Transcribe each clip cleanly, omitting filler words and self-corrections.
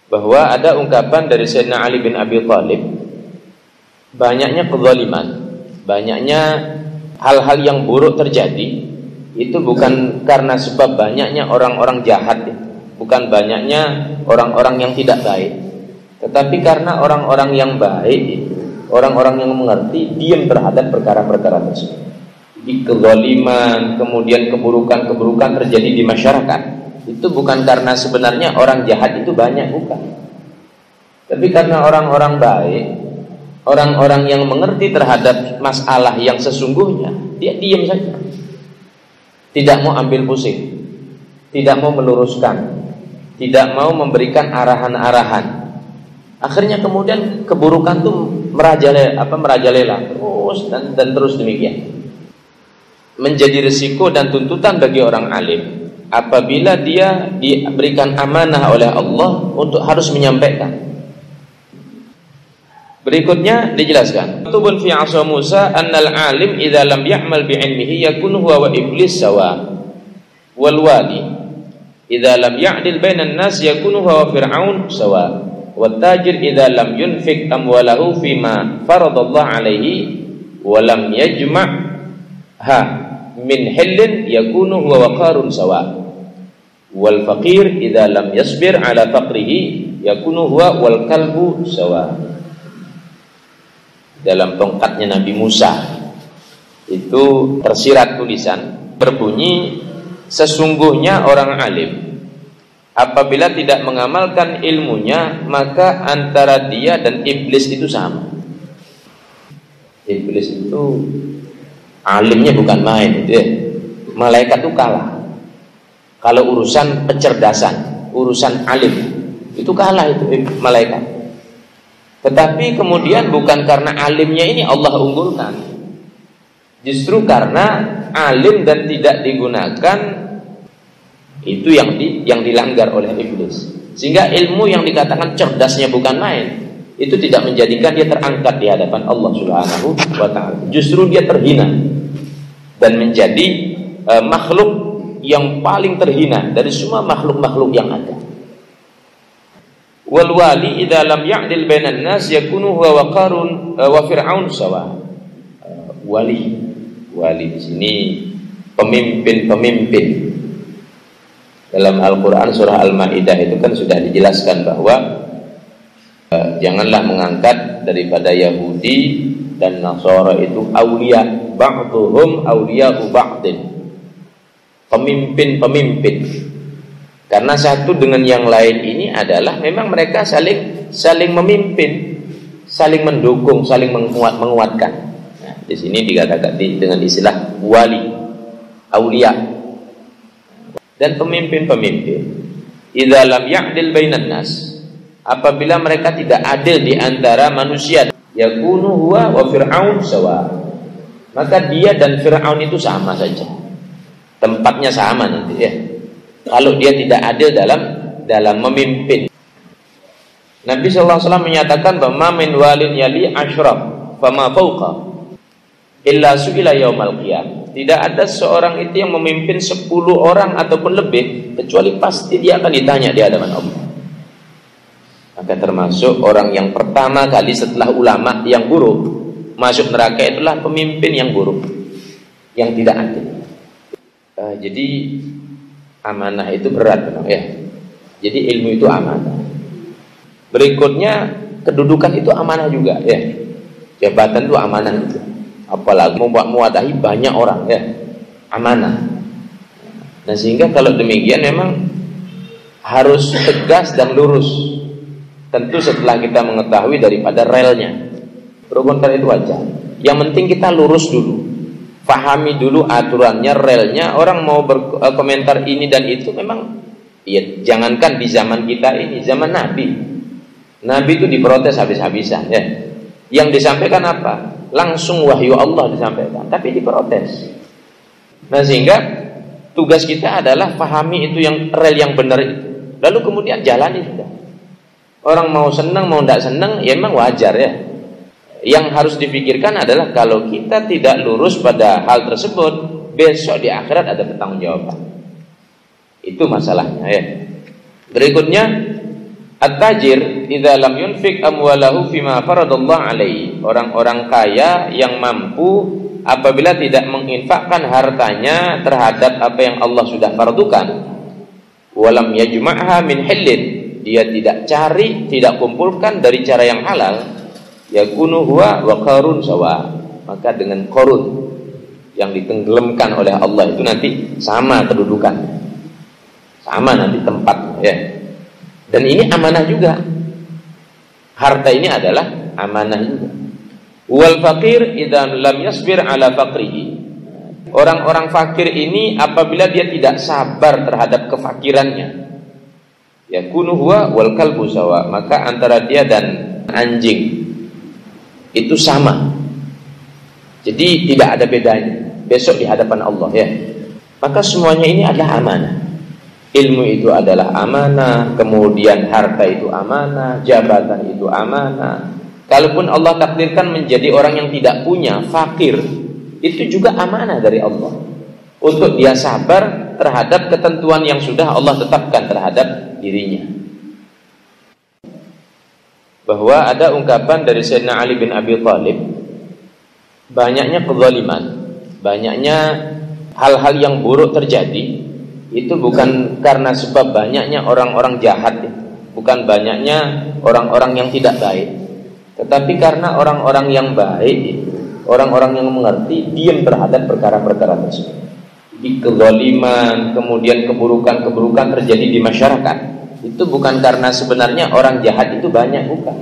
bahwa ada ungkapan dari Sayyidina Ali bin Abi Thalib, banyaknya kezaliman, banyaknya hal-hal yang buruk terjadi itu bukan karena sebab banyaknya orang-orang jahat, bukan banyaknya orang-orang yang tidak baik, tetapi karena orang-orang yang baik, orang-orang yang mengerti, diam terhadap perkara-perkara tersebut. Di kezaliman, kemudian keburukan-keburukan terjadi di masyarakat, itu bukan karena sebenarnya orang jahat itu banyak, bukan, tapi karena orang-orang baik, orang-orang yang mengerti terhadap masalah yang sesungguhnya, dia diam saja, tidak mau ambil pusing, tidak mau meluruskan, tidak mau memberikan arahan-arahan. Akhirnya kemudian keburukan itu merajalela terus dan terus demikian. Menjadi risiko dan tuntutan bagi orang alim apabila dia diberikan amanah oleh Allah untuk harus menyampaikan. Berikutnya dijelaskan, "Tubun fi 'asa Musa annal 'alim idza lam ya'mal bi 'ilmihi yakunu huwa wa iblis sawa. Wal wali idza lam ya'dil bainan nas yakunu huwa wa fir'aun sawa. Wat tajir idza lam yunfik amwalahu fima faradallahu 'alaihi wa lam yajma'ha min hillin yakunu huwa wa qarun sawa. Wal faqir idza lam yasbir 'ala faqrihi yakunu huwa wal kalbu sawa." Dalam tongkatnya Nabi Musa itu tersirat tulisan berbunyi, sesungguhnya orang alim apabila tidak mengamalkan ilmunya maka antara dia dan iblis itu sama. Iblis itu alimnya bukan main itu ya. Malaikat itu kalah kalau urusan kecerdasan, urusan alim itu kalah itu malaikat. Tetapi kemudian bukan karena alimnya ini Allah unggulkan, justru karena alim dan tidak digunakan itu yang dilanggar oleh iblis. Sehingga ilmu yang dikatakan cerdasnya bukan main itu tidak menjadikan dia terangkat di hadapan Allah Subhanahu wa ta'ala. Justru dia terhina dan menjadi makhluk yang paling terhina dari semua makhluk-makhluk yang ada. Wal wali idza lam ya'dil bainan nas yakunu huwa wa qarun wa fir'aun sawa. Wali di sini pemimpin. Dalam Al-Qur'an surah Al-Maidah itu kan sudah dijelaskan bahwa janganlah mengangkat daripada Yahudi dan Nasara itu aulia, ba'dhum auliya'u ba'din. Pemimpin. Karena satu dengan yang lain ini adalah memang mereka saling memimpin, saling mendukung, saling menguatkan. Nah, di sini dikatakan dengan istilah wali, aulia. Dan pemimpin. Idza lam ya'dil bainan nas, apabila mereka tidak adil di antara manusia, yakunu huwa wa fir'aun sawa. Maka dia dan Fir'aun itu sama saja. Tempatnya sama nanti ya. Kalau dia tidak adil dalam memimpin. Nabi sallallahu alaihi wasallam menyatakan bahwa min walin yali asyraf fama fauqa illa su'ila yaumal qiyamah. Tidak ada seorang itu yang memimpin 10 orang ataupun lebih kecuali pasti dia akan ditanya di hadapan Allah. Maka termasuk orang yang pertama kali setelah ulama yang buruk masuk neraka itulah pemimpin yang buruk, yang tidak adil. Jadi amanah itu berat ya. Jadi ilmu itu amanah. Berikutnya kedudukan itu amanah juga ya. Jabatan itu amanah itu. Apalagi mewadahi banyak orang ya. Amanah. Nah sehingga kalau demikian memang harus tegas dan lurus. Tentu setelah kita mengetahui daripada relnya. Berkomentar itu wajar. Yang penting kita lurus dulu. Pahami dulu aturannya, relnya. Orang mau berkomentar ini dan itu memang ya, jangankan di zaman kita ini, zaman Nabi itu diprotes habis-habisan ya. Yang disampaikan apa? Langsung wahyu Allah disampaikan, tapi diprotes. Nah sehingga tugas kita adalah pahami itu yang rel yang benar itu, lalu kemudian jalani sudah. Orang mau senang mau tidak senang ya memang wajar ya. Yang harus dipikirkan adalah kalau kita tidak lurus pada hal tersebut, besok di akhirat ada pertanggungjawaban. Itu masalahnya ya. Berikutnya At-tajir idza lam yunfik amwalahu fima faradallahu alaihi. Orang-orang kaya yang mampu apabila tidak menginfakkan hartanya terhadap apa yang Allah sudah fardukan. Walam yajma'ha min hillin. Dia tidak cari, tidak kumpulkan dari cara yang halal. Yakunu huwa wa qarun sawa. Maka dengan Qarun yang ditenggelamkan oleh Allah itu nanti sama kedudukan, sama nanti tempat, ya. Dan ini amanah juga. Harta ini adalah amanah juga. Wal faqir idza lam yasbir ala faqrihi. Orang-orang fakir ini apabila dia tidak sabar terhadap kefakirannya, yakunu huwa wal kalbu sawa, maka antara dia dan anjing itu sama. Jadi tidak ada bedanya besok di hadapan Allah, ya. Maka semuanya ini adalah amanah. Ilmu itu adalah amanah, kemudian harta itu amanah, jabatan itu amanah. Kalaupun Allah takdirkan menjadi orang yang tidak punya, fakir, itu juga amanah dari Allah. Untuk dia sabar terhadap ketentuan yang sudah Allah tetapkan terhadap dirinya. Bahwa ada ungkapan dari Sayyidina Ali bin Abi Thalib, banyaknya kezaliman, banyaknya hal-hal yang buruk terjadi, itu bukan karena sebab banyaknya orang-orang jahat, bukan banyaknya orang-orang yang tidak baik, tetapi karena orang-orang yang baik, orang-orang yang mengerti, diam terhadap perkara-perkara tersebut. Di kezaliman, kemudian keburukan-keburukan terjadi di masyarakat, itu bukan karena sebenarnya orang jahat itu banyak, bukan,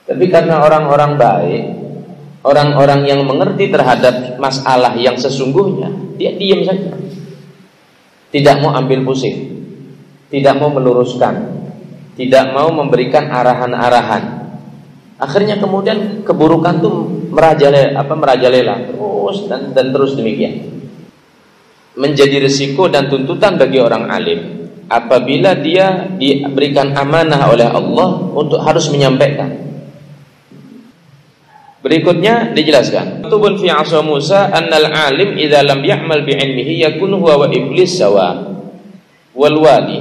tapi karena orang-orang baik, orang-orang yang mengerti terhadap masalah yang sesungguhnya, dia diam saja, tidak mau ambil pusing, tidak mau meluruskan, tidak mau memberikan arahan-arahan. Akhirnya kemudian keburukan itu merajalela terus dan terus demikian. Menjadi risiko dan tuntutan bagi orang alim apabila dia diberikan amanah oleh Allah untuk harus menyampaikan. Berikutnya dijelaskan, tubun fi 'asa Musa annal alim idza lam ya'mal bi 'ilmihi yakunu huwa wa iblis sawa. Wal wali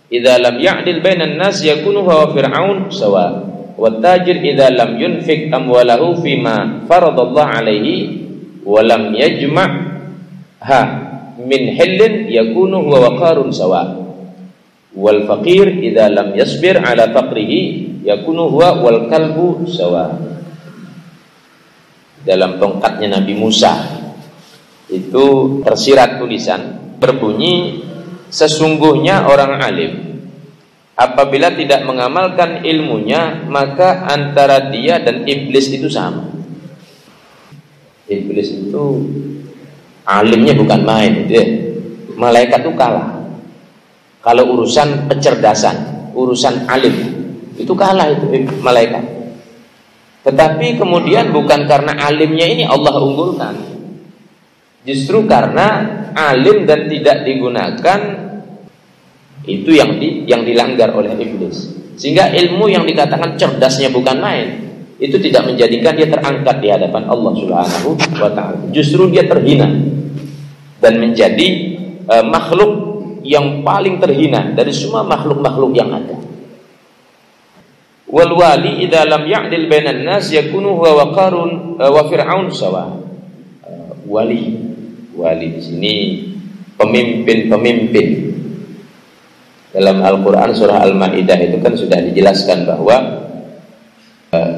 idza lam ya'dil bainan nas yakunu huwa wa fir'aun sawa. Wat tajir idza lam yunfik amwalahu fima faradallahu alaihi wa lam yajma'ha min hillin yakunu huwa wa qarun sawa. Wal faqir idza lam yasbir ala faqrihi yakunu huwa wal kalbu sawa. Dalam tongkatnya Nabi Musa itu tersirat tulisan berbunyi, sesungguhnya orang alim apabila tidak mengamalkan ilmunya maka antara dia dan iblis itu sama. Iblis itu alimnya bukan main, itu ya. Malaikat itu kalah. Kalau urusan kecerdasan, urusan alim itu kalah itu malaikat. Tetapi kemudian bukan karena alimnya ini Allah unggulkan, justru karena alim dan tidak digunakan itu yang dilanggar oleh iblis. Sehingga ilmu yang dikatakan cerdasnya bukan main itu tidak menjadikan dia terangkat di hadapan Allah Subhanahu wa ta'ala. Justru dia terhina dan menjadi makhluk yang paling terhina dari semua makhluk-makhluk yang ada. Wal wali idza lam ya'dil bainan nas yakunu huwa wa qarun wa fir'aun sawa. Wali di sini pemimpin. Dalam Al-Qur'an surah Al-Maidah itu kan sudah dijelaskan bahwa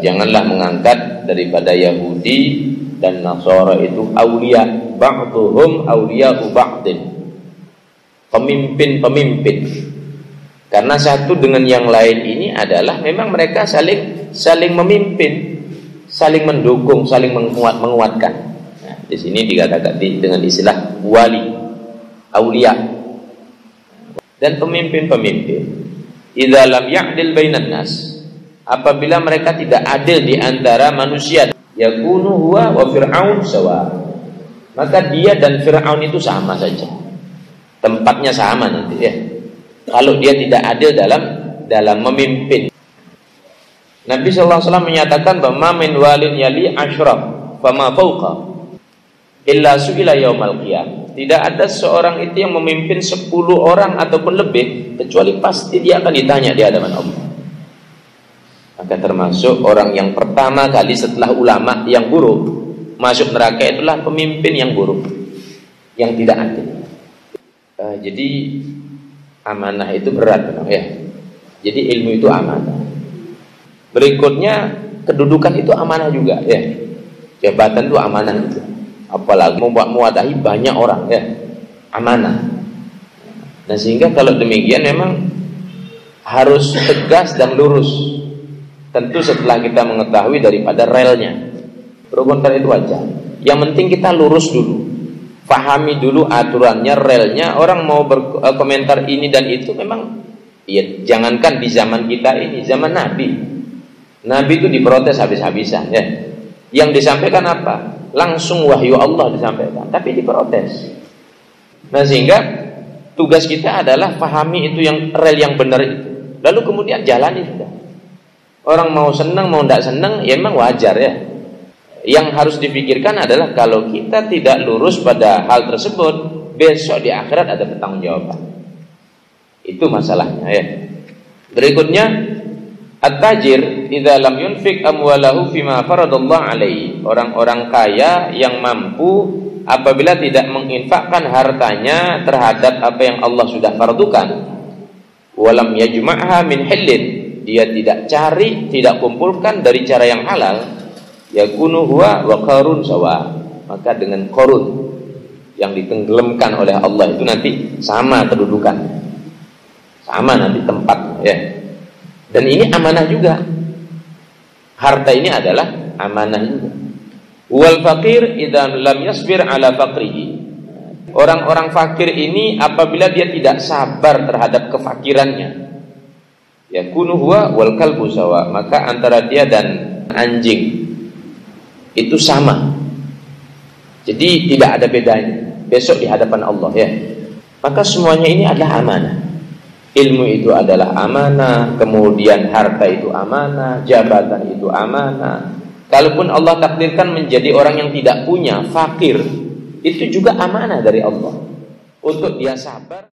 janganlah mengangkat daripada Yahudi dan Nasara itu aulia, ba'dhum auliya'u ba'din. Pemimpin. Karena satu dengan yang lain ini adalah memang mereka saling memimpin, saling mendukung, saling menguatkan. Nah, di sini dikatakan dengan istilah wali, aulia. Dan pemimpin. Idza lam ya'dil bainan nas, apabila mereka tidak adil di antara manusia, yakunu huwa wa fir'aun sawa. Maka dia dan Fir'aun itu sama saja. Tempatnya sama nanti, ya. Kalau dia tidak adil dalam memimpin. Nabi SAW menyatakan bahwa min walin yali asyraf fama fawqa illa su'ila yaumal qiyamah. Tidak ada seorang itu yang memimpin 10 orang ataupun lebih, kecuali pasti dia akan ditanya di hadapan Allah. Maka termasuk orang yang pertama kali setelah ulama yang buruk masuk neraka itulah pemimpin yang buruk, yang tidak adil. Jadi amanah itu berat, ya. Jadi ilmu itu amanah. Berikutnya kedudukan itu amanah juga, ya. Jabatan itu amanah juga. Apalagi mewadahi banyak orang, ya, amanah. Nah sehingga kalau demikian memang harus tegas dan lurus. Tentu setelah kita mengetahui daripada relnya. Berkomentar itu wajar. Yang penting kita lurus dulu, pahami dulu aturannya, relnya. Orang mau berkomentar ini dan itu memang, ya jangankan di zaman kita ini, zaman Nabi. Nabi itu diprotes habis-habisan, ya. Yang disampaikan apa? Langsung wahyu Allah disampaikan, tapi diprotes. Nah sehingga tugas kita adalah pahami itu yang rel yang benar itu, lalu kemudian jalani sudah. Orang mau senang mau tidak senang, ya memang wajar, ya. Yang harus dipikirkan adalah kalau kita tidak lurus pada hal tersebut, besok di akhirat ada pertanggungjawaban. Itu masalahnya, ya. Berikutnya, at-tajir idza lam yunfik amwalahu fima faradallahu alaihi. Orang-orang kaya yang mampu apabila tidak menginfakkan hartanya terhadap apa yang Allah sudah fardukan, walam yajma'ha min halin, dia tidak cari, tidak kumpulkan dari cara yang halal, yakunu huwa wa qarun sawa, maka dengan qarun yang ditenggelamkan oleh Allah itu nanti sama kedudukan, sama nanti tempat, ya. Dan ini amanah juga. Harta ini adalah amanah juga. Wal faqir idza lam yasbir ala faqrihi. Orang-orang fakir ini apabila dia tidak sabar terhadap kefakirannya, yakunu huwa wal kalbu sawa, maka antara dia dan anjing itu sama. Jadi tidak ada bedanya besok di hadapan Allah, ya. Maka semuanya ini adalah amanah. Ilmu itu adalah amanah, kemudian harta itu amanah, jabatan itu amanah. Kalaupun Allah takdirkan menjadi orang yang tidak punya, fakir, itu juga amanah dari Allah untuk dia sabar.